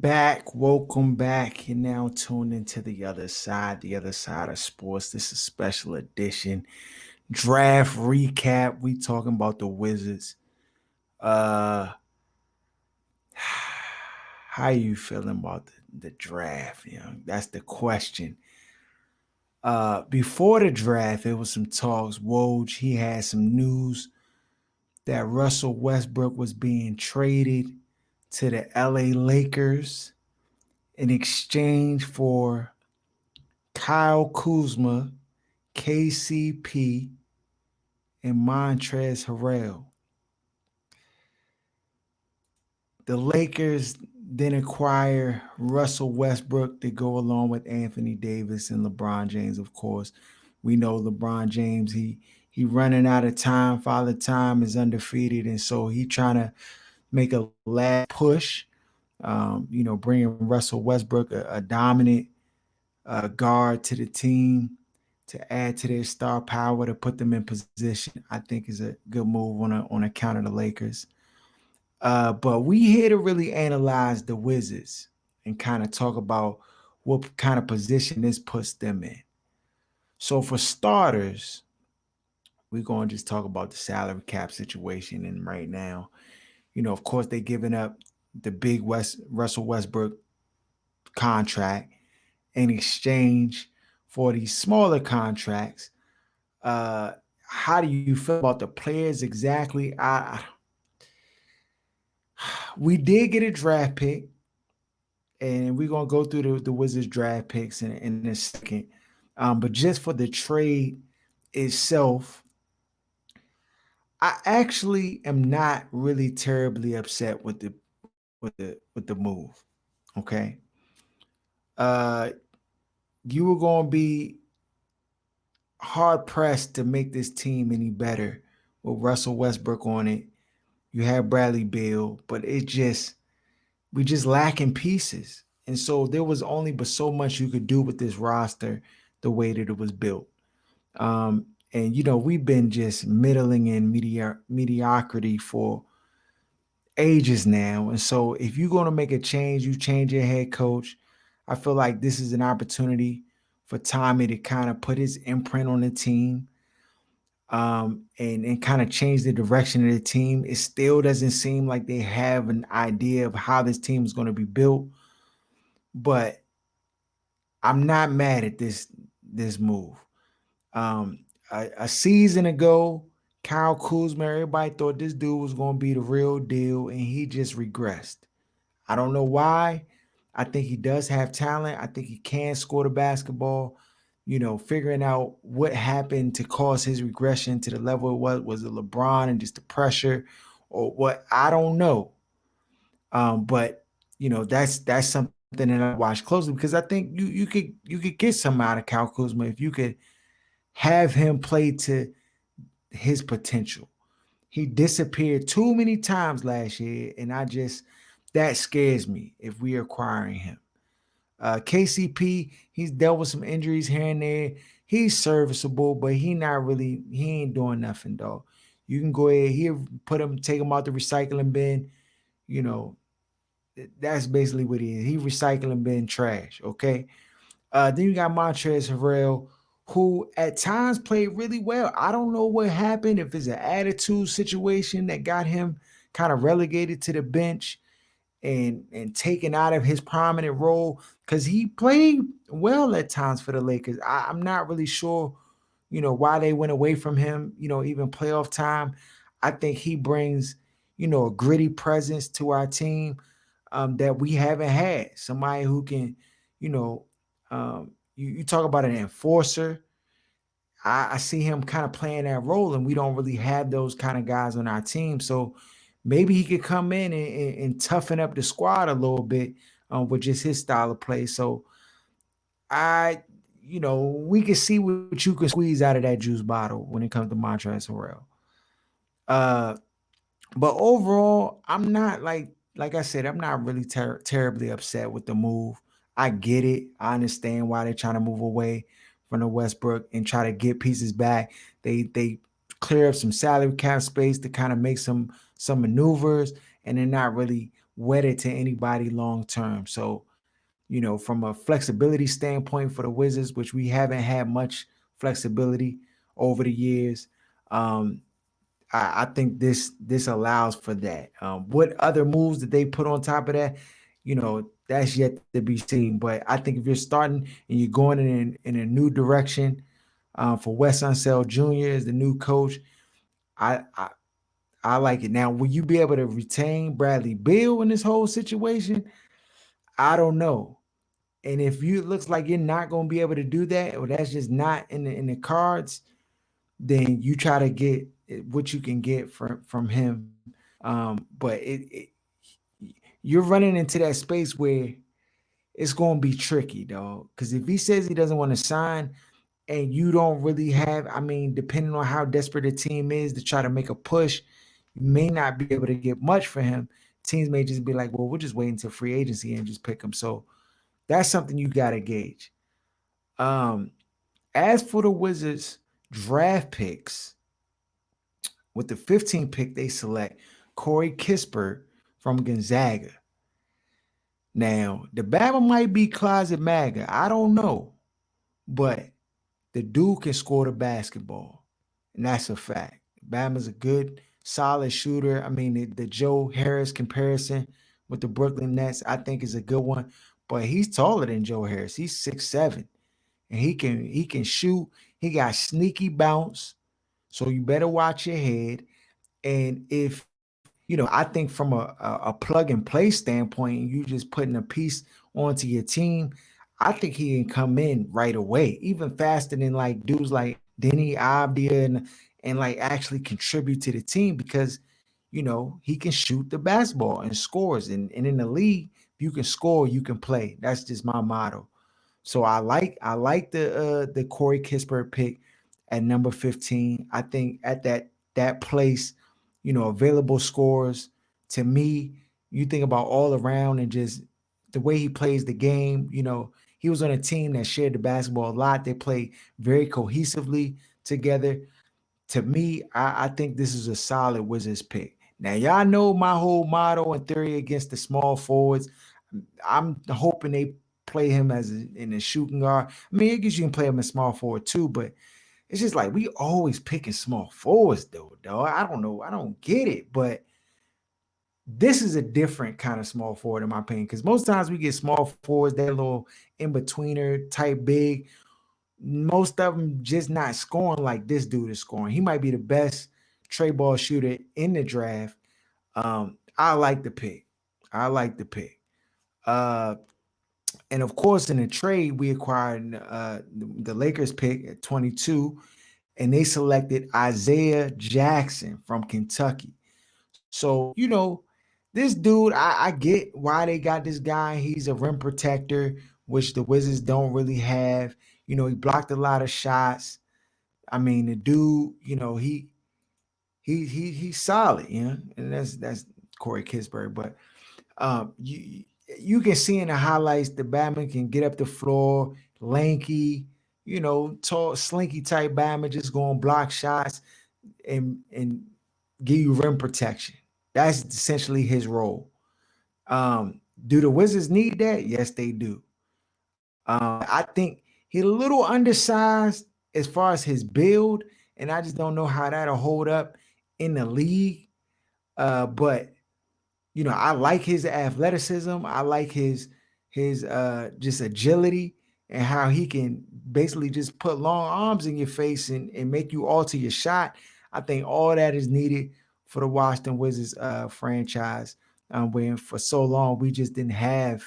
Welcome back. You're now tuned into the other side of sports. This is a special edition draft recap. We talking about the Wizards. Uh how you feeling about the draft? That's the question. Before the draft, it was some talks. Woj, he had some news that Russell Westbrook was being traded to the LA Lakers in exchange for Kyle Kuzma, KCP, and Montrezl Harrell. The Lakers then acquire Russell Westbrook to go along with Anthony Davis and LeBron James, of course. We know LeBron James, he running out of time. Father Time is undefeated, and so he trying to make a last push. Bringing Russell Westbrook, a dominant guard to the team, to add to their star power to put them in position, I think is a good move on account of the Lakers. But we here to really analyze the Wizards and kind of talk about what kind of position this puts them in. So for starters, we're going to just talk about the salary cap situation. And right now, of course, they're giving up the big Russell Westbrook contract in exchange for these smaller contracts. How do you feel about the players exactly? We did get a draft pick, and we're gonna go through the Wizards draft picks in a second. But just for the trade itself, I actually am not really terribly upset with the move. Okay. Uh you were gonna be hard pressed to make this team any better with Russell Westbrook on it. You have Bradley Beal, but we just lacking pieces. And so there was only but so much you could do with this roster the way that it was built. And we've been just middling in mediocrity for ages now. And so if you're going to make a change, you change your head coach. I feel like this is an opportunity for Tommy to kind of put his imprint on the team, and kind of change the direction of the team. It still doesn't seem like they have an idea of how this team is going to be built, but I'm not mad at this move. A season ago, Kyle Kuzma, everybody thought this dude was going to be the real deal, and he just regressed. I don't know why. I think he does have talent. I think he can score the basketball. Figuring out what happened to cause his regression to the level it was it LeBron and just the pressure or what, I don't know. But that's something that I watch closely, because I think you could get some out of Kyle Kuzma if you could have him play to his potential. He disappeared too many times last year, and that scares me if we're acquiring him. KCP, he's dealt with some injuries here and there. He's serviceable, but he ain't doing nothing, dog. You can go ahead here, take him out the recycling bin. You know, that's basically what he is. He recycling bin trash, okay? Then you got Montrezl Harrell, who at times played really well. I don't know what happened, if it's an attitude situation that got him kind of relegated to the bench and taken out of his prominent role, because he played well at times for the Lakers. I'm not really sure, why they went away from him, even playoff time. I think he brings, a gritty presence to our team, that we haven't had. Somebody who can, you know, you talk about an enforcer. I see him kind of playing that role, and we don't really have those kind of guys on our team. So maybe he could come in and toughen up the squad a little bit, with just his style of play. So we can see what you can squeeze out of that juice bottle when it comes to Montrezl Harrell. Uh, but overall, I'm not like I said, I'm not really terribly upset with the move. I get it. I understand why they're trying to move away from the Westbrook and try to get pieces back. They clear up some salary cap space to kind of make some maneuvers, and they're not really wedded to anybody long term. So, from a flexibility standpoint for the Wizards, which we haven't had much flexibility over the years, um, I think this allows for that. What other moves did they put on top of that? That's yet to be seen. But I think if you're starting and you're going in a new direction, for Wes Unseld Jr. as the new coach, I, I I like it. Now, will you be able to retain Bradley Beal in this whole situation? I don't know. And if it looks like you're not going to be able to do that, or that's just not in the cards, then you try to get what you can get from him. But you're running into that space where it's going to be tricky, dog. Because if he says he doesn't want to sign, and you don't really have, I mean, depending on how desperate a team is to try to make a push, you may not be able to get much for him. Teams may just be like, well, we'll just wait until free agency and just pick him. So that's something you got to gauge. Um, as for the Wizards draft picks, with the 15th pick, they select Corey Kissberg from Gonzaga. Now, the Bama might be closet MAGA. I don't know. But the dude can score the basketball. And that's a fact. Bama's a good, solid shooter. I mean, the Joe Harris comparison with the Brooklyn Nets, I think is a good one. But he's taller than Joe Harris. He's 6'7". And he can shoot. He got sneaky bounce. So you better watch your head. And if I think from a plug and play standpoint, you just putting a piece onto your team, I think he can come in right away, even faster than like dudes like Denny Abdia and like actually contribute to the team because he can shoot the basketball and scores. And in the league, if you can score, you can play. That's just my motto. So I like the Corey Kispert pick at number 15. I think at that place, available scores. To me, you think about all around and just the way he plays the game. He was on a team that shared the basketball a lot. They play very cohesively together. To me, I think this is a solid Wizards pick. Now, y'all know my whole motto and theory against the small forwards. I'm hoping they play him in a shooting guard. I mean, I guess you can play him in small forward too, but it's just like we always picking small forwards though, dog. I don't know. I don't get it, but this is a different kind of small forward in my opinion. Because most times we get small forwards, that little in-betweener type big. Most of them just not scoring like this dude is scoring. He might be the best tray ball shooter in the draft. I like the pick. I like the pick. Uh, and of course, in the trade, we acquired the Lakers pick at 22, and they selected Isaiah Jackson from Kentucky. So, this dude, I get why they got this guy. He's a rim protector, which the Wizards don't really have. He blocked a lot of shots. I mean, the dude, he's solid, and that's Corey Kispert. But you can see in the highlights the Batman can get up the floor, lanky, tall, slinky type Batman, just going block shots and give you rim protection. That's essentially his role. Do the Wizards need that? Yes, they do. I think he's a little undersized as far as his build, and I just don't know how that'll hold up in the league. But I like his athleticism. I like his just agility and how he can basically just put long arms in your face and make you alter your shot. I think all that is needed for the Washington Wizards franchise. When for so long we just didn't have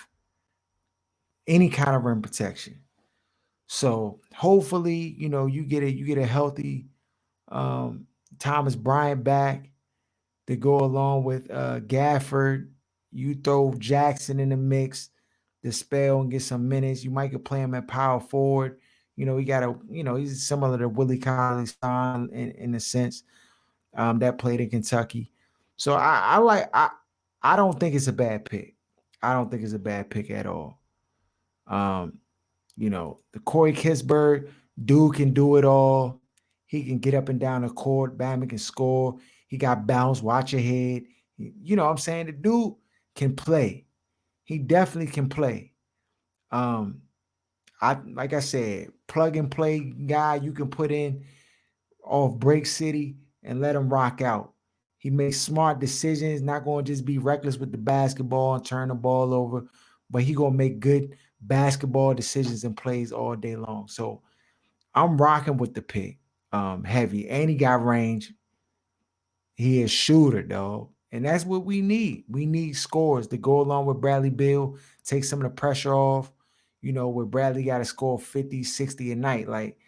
any kind of rim protection. So hopefully, you get a healthy um, Thomas Bryant back to go along with Gafford. You throw Jackson in the mix, the spell and get some minutes. You might could play him at power forward. He got he's similar to Willie Collins in a sense that played in Kentucky. So I don't think it's a bad pick. I don't think it's a bad pick at all. Um, the Corey Kispert dude can do it all. He can get up and down the court. Bama can score. He got bounce. Watch your head. You know what I'm saying? The dude can play. He definitely can play. Um, I like I said, plug and play guy you can put in off Break City and let him rock out. He makes smart decisions, not going to just be reckless with the basketball and turn the ball over, but he going to make good basketball decisions and plays all day long. So I'm rocking with the pick, heavy, and he got range. He is shooter, dog. And that's what we need. We need scores to go along with Bradley Beal, take some of the pressure off. Where Bradley got to score 50, 60 a night. Like,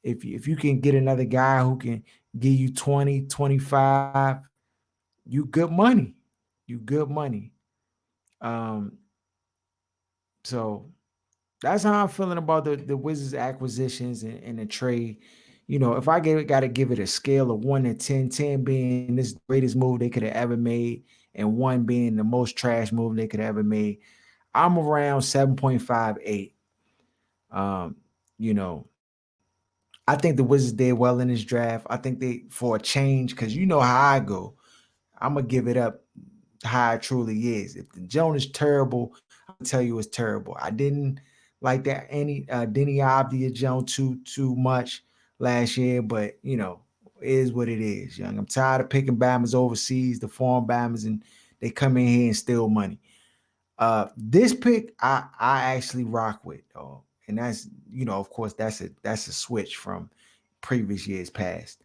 if you can get another guy who can give you 20, 25, you good money. You good money. Um, so that's how I'm feeling about the Wizards acquisitions and the trade. If I got to give it a scale of 1 to 10, 10 being this greatest move they could have ever made, and 1 being the most trash move they could have ever made, I'm around 7.58. Um, you know, I think the Wizards did well in this draft. I think they, for a change, because you know how I go, I'm gonna give it up how it truly is. If the Joan is terrible, I'm gonna tell you it's terrible. I didn't like that any Denny Avdia Joan too much last year, but it is what it is. Young, I'm tired of picking Bama's overseas, the foreign Bama's, and they come in here and steal money. This pick I actually rock with, dog. And that's, of course, that's a switch from previous years past.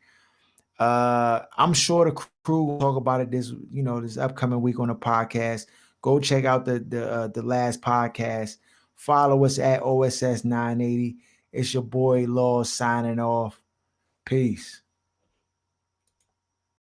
I'm sure the crew will talk about it this upcoming week on the podcast. Go check out the last podcast. Follow us at OSS 980. It's your boy Lawz signing off. Peace.